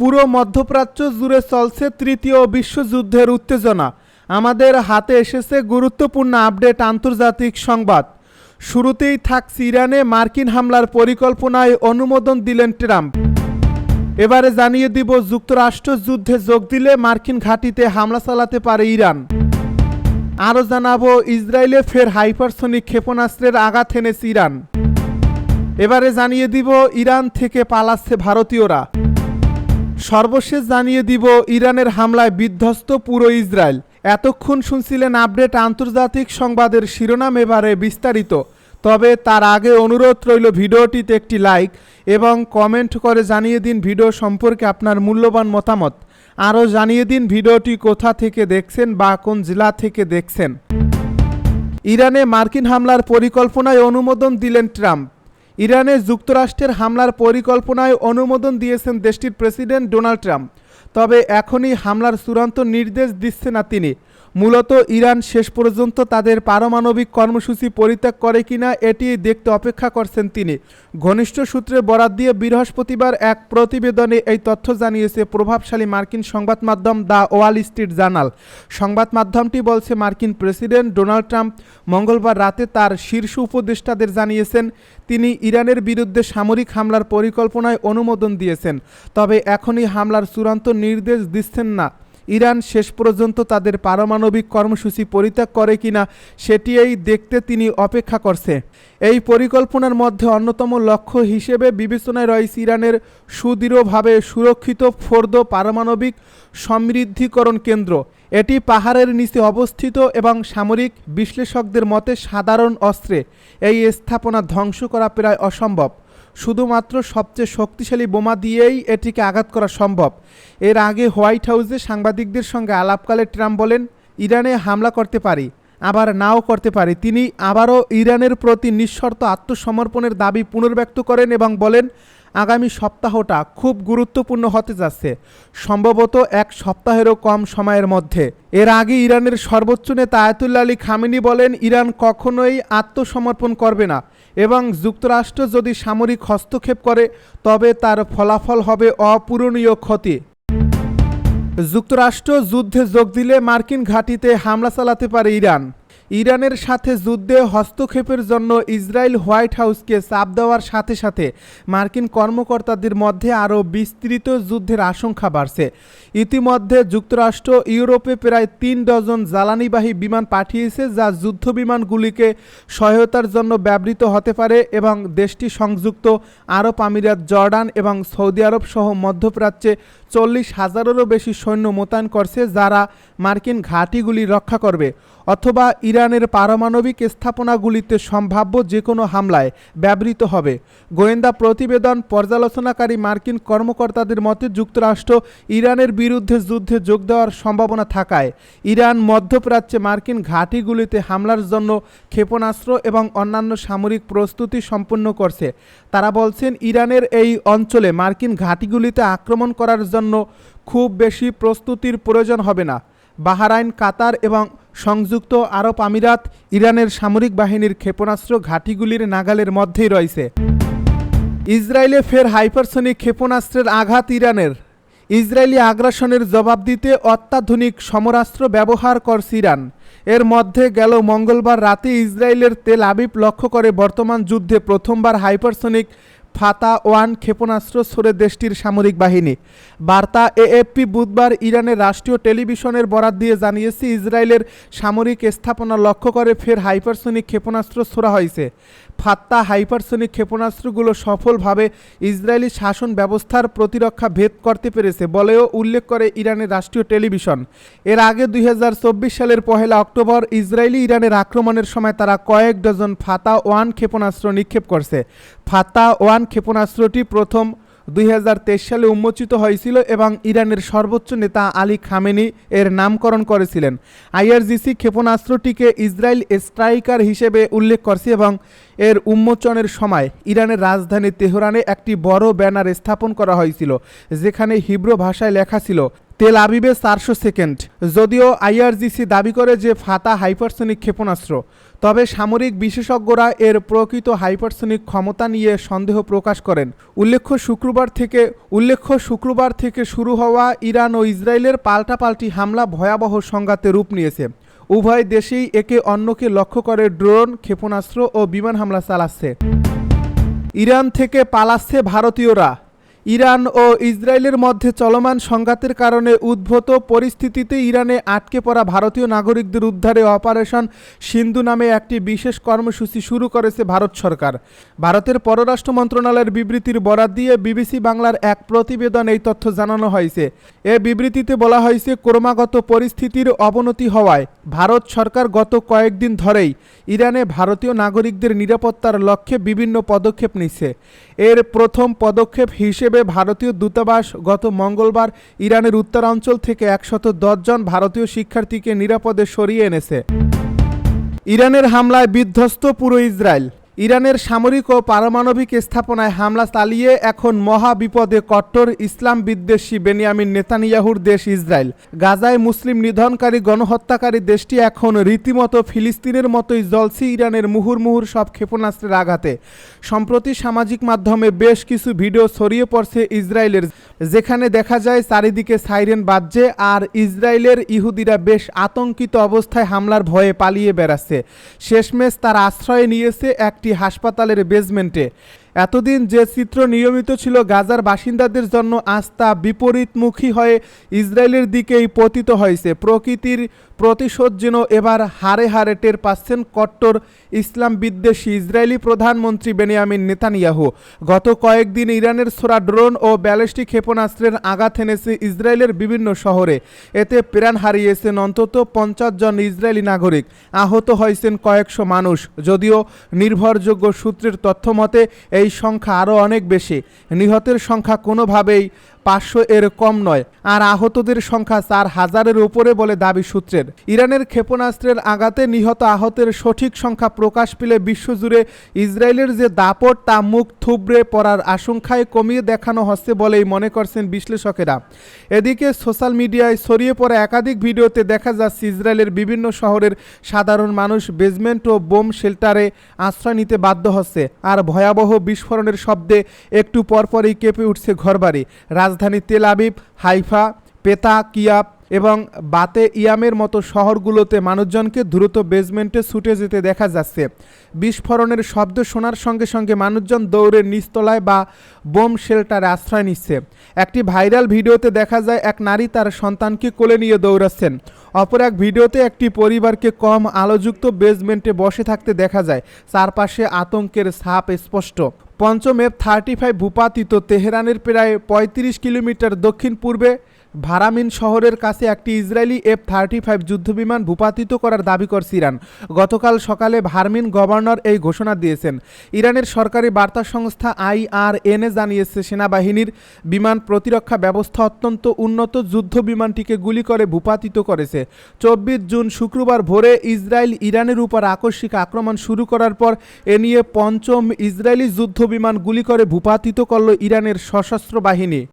পুরো মধ্যপ্রাচ্য জুড়ে চলছে তৃতীয় বিশ্বযুদ্ধের উত্তেজনা। আমাদের হাতে এসেছে গুরুত্বপূর্ণ আপডেট আন্তর্জাতিক সংবাদ। শুরুতেই থাকছে ইরানে মার্কিন হামলার পরিকল্পনায় অনুমোদন দিলেন ট্রাম্প। এবারে জানিয়ে দিব যুক্তরাষ্ট্র যুদ্ধে যোগ দিলে মার্কিন ঘাঁটিতে হামলা চালাতে পারে ইরান। আরও জানাবো ইসরায়েলে ফের হাইপারসনিক ক্ষেপণাস্ত্রের আঘাত এনেছে ইরান। এবারে জানিয়ে দিব ইরান থেকে পালাচ্ছে ভারতীয়রা। সর্বশেষ জানিয়ে দিব ইরানের হামলায় বিধ্বস্ত পুরো ইসরায়েল। এতক্ষণ শুনছিলেন আপডেট আন্তর্জাতিক সংবাদের শিরোনাম, এবারে বিস্তারিত। তবে তার আগে অনুরোধ রইল ভিডিওটিতে একটি লাইক এবং কমেন্ট করে জানিয়ে দিন ভিডিও সম্পর্কে আপনার মূল্যবান মতামত। আরও জানিয়ে দিন ভিডিওটি কোথা থেকে দেখছেন বা কোন জেলা থেকে দেখছেন। ইরানে মার্কিন হামলার পরিকল্পনায় অনুমোদন দিলেন ট্রাম্প। ইরানে যুক্তরাষ্ট্রের হামলার পরিকল্পনায় অনুমোদন দিয়েছেন দেশটির প্রেসিডেন্ট ডোনাল্ড ট্রাম্প। তবে এখনই হামলার চূড়ান্ত নির্দেশ দিচ্ছে না তিনি। মূলত ইরান শেষ পর্যন্ত তাদের পারমাণবিক কর্মসূচি পরিত্যাগ করে কিনা এটি দেখতে অপেক্ষা করছেন তিনি। ঘনিষ্ঠ সূত্রে বরাত দিয়ে বৃহস্পতিবার এক প্রতিবেদনে এই তথ্য জানিয়েছে প্রভাবশালী মার্কিন সংবাদ মাধ্যম দ্য ওয়াল স্ট্রিট জার্নাল। সংবাদ মাধ্যমটি বলছে মার্কিন প্রেসিডেন্ট ডোনাল্ড ট্রাম্প মঙ্গলবার রাতে তার শীর্ষ উপদেষ্টাদের জানিয়েছেন তিনি ইরানের বিরুদ্ধে সামরিক হামলার পরিকল্পনায় অনুমোদন দিয়েছেন। তবে এখনই হামলার চূড়ান্ত নির্দেশ দিচ্ছেন না। ইরান শেষ পর্যন্ত তাদের পারমাণবিক কর্মসূচি পরিত্যাগ করে কিনা সেটিই দেখতে তিনি অপেক্ষা করছে। এই পরিকল্পনার মধ্যে অন্যতম লক্ষ্য হিসেবে বিবেচনায় রয়েছে ইরানের সুদৃঢ়ভাবে সুরক্ষিত ফোর্দো পারমাণবিক সমৃদ্ধিকরণ কেন্দ্র। এটি পাহাড়ের নিচে অবস্থিত এবং সামরিক বিশ্লেষকদের মতে সাধারণ অস্ত্রে এই স্থাপনা ধ্বংস করা প্রায় অসম্ভব। শুধুমাত্র সবচেয়ে শক্তিশালী বোমা দিয়েই এটিকে আঘাত করা সম্ভব। এর আগে হোয়াইট হাউসে সাংবাদিকদের সঙ্গে আলাপকালে ট্রাম্প বলেন, ইরানে হামলা করতে পারি, আবার নাও করতে পারি। তিনি আবারও ইরানের প্রতি নিঃশর্ত আত্মসমর্পণের দাবি পুনর্ব্যক্ত করেন এবং বলেন, আগামী সপ্তাহটা খুব গুরুত্বপূর্ণ হতে যাচ্ছে, সম্ভবত এক সপ্তাহেরও কম সময়ের মধ্যে। এর আগে ইরানের সর্বোচ্চ নেতা আয়াতুল্লাহ আলী খামেনি বলেন, ইরান কখনোই আত্মসমর্পণ করবে না এবং যুক্তরাষ্ট্র যদি সামরিক হস্তক্ষেপ করে তবে তার ফলাফল হবে অপূরণীয় ক্ষতি। যুক্তরাষ্ট্র যুদ্ধে যোগ দিলে মার্কিন ঘাঁটিতে হামলা চালাতে পারে ইরান। ইরানের সাথে যুদ্ধে হস্তক্ষেপের জন্য ইসরায়েল হোয়াইট হাউসকে চাপ দেওয়ার সাথে সাথে মার্কিন কর্মকর্তাদের মধ্যে আরও বিস্তৃত যুদ্ধের আশঙ্কা বাড়ছে। ইতিমধ্যে যুক্তরাষ্ট্র ইউরোপে প্রায় 3 ডজন জ্বালানিবাহী বিমান পাঠিয়েছে, যা যুদ্ধ বিমানগুলিকে সহায়তার জন্য ব্যবহৃত হতে পারে এবং দেশটি সংযুক্ত আরব আমিরাত, জর্ডান এবং সৌদি আরব সহ মধ্যপ্রাচ্যে 40,000-এরও বেশি সৈন্য মোতায়েন করছে, যারা মার্কিন ঘাঁটিগুলি রক্ষা করবে অথবা ইরানের পারমাণবিক স্থাপনাগুলিতে সম্ভাব্য যে কোনো হামলায় ব্যবহৃত হবে। গোয়েন্দা প্রতিবেদন পর্যালোচনাকারী মার্কিন কর্মকর্তাদের মতে যুক্তরাষ্ট্র ইরানের বিরুদ্ধে যুদ্ধে যোগ দেওয়ার সম্ভাবনা থাকায় ইরান মধ্যপ্রাচ্যে মার্কিন ঘাঁটিগুলিতে হামলার জন্য ক্ষেপণাস্ত্র এবং অন্যান্য সামরিক প্রস্তুতি সম্পন্ন করছে। তারা বলছেন, ইরানের এই অঞ্চলে মার্কিন ঘাঁটিগুলিতে আক্রমণ করার জন্য খুব বেশি প্রস্তুতির প্রয়োজন হবে না। বাহরাইন, কাতার এবং সংযুক্ত আরব আমিরাত ইরানের সামরিক বাহিনীর ক্ষেপণাস্ত্র ঘাঁটিগুলির নাগালের মধ্যেই রয়েছে। ইসরায়েলে ফের হাইপারসনিক ক্ষেপণাস্ত্রের আঘাত ইরানের। ইসরায়েলি আগ্রাসনের জবাব দিতে অত্যাধুনিক সমরাস্ত্র ব্যবহার করছে ইরান। এর মধ্যে গেল মঙ্গলবার রাতে ইসরায়েলের তেল আবিব লক্ষ্য করে বর্তমান যুদ্ধে প্রথমবার হাইপারসনিক ফাতা-1 ক্ষেপণাস্ত্র ছোড়ে দেশটির সামরিক বাহিনী। বার্তা এএফপি বুধবার ইরানের রাষ্ট্রীয় টেলিভিশনের বরাত দিয়ে জানিয়েছে, ইসরায়েলের সামরিক স্থাপনা লক্ষ্য করে ফের হাইপারসনিক ক্ষেপণাস্ত্র ছোড়া হয়েছে। ফাত্তা হাইপারসনিক ক্ষেপণাস্ত্রগুলো সফলভাবে ইসরায়েলি শাসন ব্যবস্থার প্রতিরক্ষা ভেদ করতে পেরেছে বলেও উল্লেখ করে ইরানের রাষ্ট্রীয় টেলিভিশন। এর আগে 2024 সালের 1 অক্টোবর ইসরায়েলি ইরানের আক্রমণের সময় তারা কয়েক ডজন ফাতা-1 ক্ষেপণাস্ত্র নিক্ষেপ করছে। ফাতা-1 ক্ষেপণাস্ত্রটি প্রথম 2023 সালে উন্মোচিত হয়েছিল এবং ইরানের সর্বোচ্চ নেতা আলী খামেনি এর নামকরণ করেছিলেন। আইআরজিসি ক্ষেপণাস্ত্রটিকে ইসরায়েল স্ট্রাইকার হিসেবে উল্লেখ করছে এবং এর উন্মোচনের সময় ইরানের রাজধানী তেহরানে একটি বড় ব্যানার স্থাপন করা হয়েছিল, যেখানে হিব্রু ভাষায় লেখা ছিল তেল আবিবে 400 সেকেন্ড। যদিও আইআরজিসি দাবি করে যে ফাতা হাইপারসনিক ক্ষেপণাস্ত্র, তবে সামরিক বিশেষজ্ঞরা এর প্রকৃত হাইপারসনিক ক্ষমতা নিয়ে সন্দেহ প্রকাশ করেন। উল্লেখ্য শুক্রবার থেকে শুরু হওয়া ইরান ও ইসরায়েলের পাল্টাপাল্টি হামলা ভয়াবহ সংঘাতে রূপ নিয়েছে। উভয় দেশেই একে অন্যকে লক্ষ্য করে ড্রোন, ক্ষেপণাস্ত্র ও বিমান হামলা চালাচ্ছে। ইরান থেকে পালাচ্ছে ভারতীয়রা। ইরান ও ইসরায়েলের মধ্যে চলমান সংঘাতের কারণে উদ্ভূত পরিস্থিতিতে ইরানে আটকে পড়া ভারতীয় নাগরিকদের উদ্ধারে অপারেশন সিন্ধু নামে একটি বিশেষ কর্মসূচি শুরু করেছে ভারত সরকার। ভারতের পররাষ্ট্র মন্ত্রণালয়ের বিবৃতির বরাত দিয়ে বিবিসি বাংলার এক প্রতিবেদন এই তথ্য জানানো হয়েছে। এ বিবৃতিতে বলা হয়েছে, ক্রমাগত পরিস্থিতির অবনতি হওয়ায় ভারত সরকার গত কয়েকদিন ধরেই ইরানে ভারতীয় নাগরিকদের নিরাপত্তার লক্ষ্যে বিভিন্ন পদক্ষেপ নিচ্ছে। এর প্রথম পদক্ষেপ হিসেবে ভারতীয় দূতাবাস গত মঙ্গলবার ইরানের উত্তরাঞ্চল থেকে 110 জন ভারতীয় শিক্ষার্থীকে নিরাপদে সরিয়ে এনেছে। ইরানের হামলায় বিধ্বস্ত পুরো ইসরায়েল। ইরানের সামরিক ও পারমাণবিক স্থাপনায় হামলা চালিয়ে এখন মহা বিপদে কট্টর ইসলাম বিদ্বেষী বেনিয়ামিন নেতানিয়াহুর দেশ ইসরায়েল। গাজায় মুসলিম নিধনকারী গণহত্যাকারী দেশটি এখন রীতিমতো ফিলিস্তিনের মতোই জ্বলছে ইরানের মুহুর্মুহুর সব ক্ষেপণাস্ত্রের আঘাতে। সম্প্রতি সামাজিক মাধ্যমে বেশ কিছু ভিডিও ছড়িয়ে পড়ছে ইসরায়েলের, যেখানে দেখা যায় চারিদিকে সাইরেন বাজছে আর ইসরায়েলের ইহুদিরা বেশ আতঙ্কিত অবস্থায় হামলার ভয়ে পালিয়ে বেড়াচ্ছে। শেষমেশ তার আশ্রয় নিয়েছে একটি হাসপাতালের বেজমেন্টে। এতদিন যে চিত্র নিয়মিত ছিল গাজার বাসিন্দাদের জন্য, আজ তা বিপরীতমুখী হয়ে ইসরায়েলের দিকেই পতিত হয়েছে। প্রকৃতির প্রতিশোধ যেন এবার হারে হারে টের পাচ্ছেন কট্টর ইসলাম বিদ্বেষী ইসরায়েলি প্রধানমন্ত্রী বেনিয়ামিন নেতানিয়াহু। গত কয়েকদিন ইরানের ছোড়া ড্রোন ও ব্যালিস্টিক ক্ষেপণাস্ত্রের আঘাত এনেছে ইসরায়েলের বিভিন্ন শহরে। এতে প্রাণ হারিয়েছেন অন্তত 50 জন ইসরায়েলি নাগরিক, আহত হয়েছেন কয়েকশো মানুষ। যদিও নির্ভরযোগ্য সূত্রের তথ্য মতে এই সংখ্যা আরও অনেক বেশি। নিহতের সংখ্যা কোনোভাবেই 500 এর কম নয়, আর আহতদের সংখ্যা 4000-এর উপরে বলে দাবি সূত্রের। ইরানের ক্ষেপণাস্ত্রের আঘাতে নিহত আহতের সঠিক সংখ্যা প্রকাশ পেলে বিশ্বজুড়ে ইসরায়েলের যে দাপট তা মুখ থুবড়ে পড়ার আশঙ্কায় কমিয়ে দেখানো হচ্ছে বলেই মনে করছেন বিশ্লেষকেরা। এদিকে সোশ্যাল মিডিয়ায় ছড়িয়ে পড়া একাধিক ভিডিওতে দেখা যাচ্ছে ইসরায়েলের বিভিন্ন শহরের সাধারণ মানুষ বেজমেন্ট ও বোম শেল্টারে আশ্রয় নিতে বাধ্য হচ্ছে, আর ভয়াবহ বিস্ফোরণের শব্দে একটু পরপরই কেঁপে উঠছে ঘরবাড়ি। রাজধানী তেল আবিব, হাইফা, পেতা কিয়াব এবং বাতে ইয়ামের মতো শহরগুলোতে মানুষজনকে দ্রুত বেজমেন্টে ছুটে যেতে দেখা যাচ্ছে। বিস্ফোরণের শব্দ শোনার সঙ্গে সঙ্গে মানুষজন দৌড়ে নিচতলায় বা বোম শেল্টারে আশ্রয় নিচ্ছে। একটি ভাইরাল ভিডিওতে দেখা যায় এক নারী তার সন্তানকে কোলে নিয়ে দৌড়াচ্ছেন। অপর এক ভিডিওতে একটি পরিবারকে কম আলোযুক্ত বেজমেন্টে বসে থাকতে দেখা যায়। চারপাশে আতঙ্কের ছাপ স্পষ্ট। পঞ্চম F-35 ভূপাতিত তেহরানের প্রায় 35 কিলোমিটার দক্ষিণ পূর্বে ভারামিন শহরের কাছে একটি ইসরায়েলি F-35 যুদ্ধবিমান ভূপাতিত করার দাবি করছে ইরান। গতকাল সকালে ভারমিন গভর্নর এই ঘোষণা দিয়েছেন। ইরানের সরকারি বার্তা সংস্থা IRNA জানিয়েছে, সেনাবাহিনীর বিমান প্রতিরক্ষা ব্যবস্থা অত্যন্ত উন্নত যুদ্ধ বিমানটিকে গুলি করে ভূপাতিত করেছে। 24 জুন শুক্রবার ভোরে ইসরায়েল ইরানের উপর আকস্মিক আক্রমণ শুরু করার পর এ নিয়ে পঞ্চম ইসরায়েলি যুদ্ধ বিমান গুলি করে ভূপাতিত করল ইরানের সশস্ত্র বাহিনী।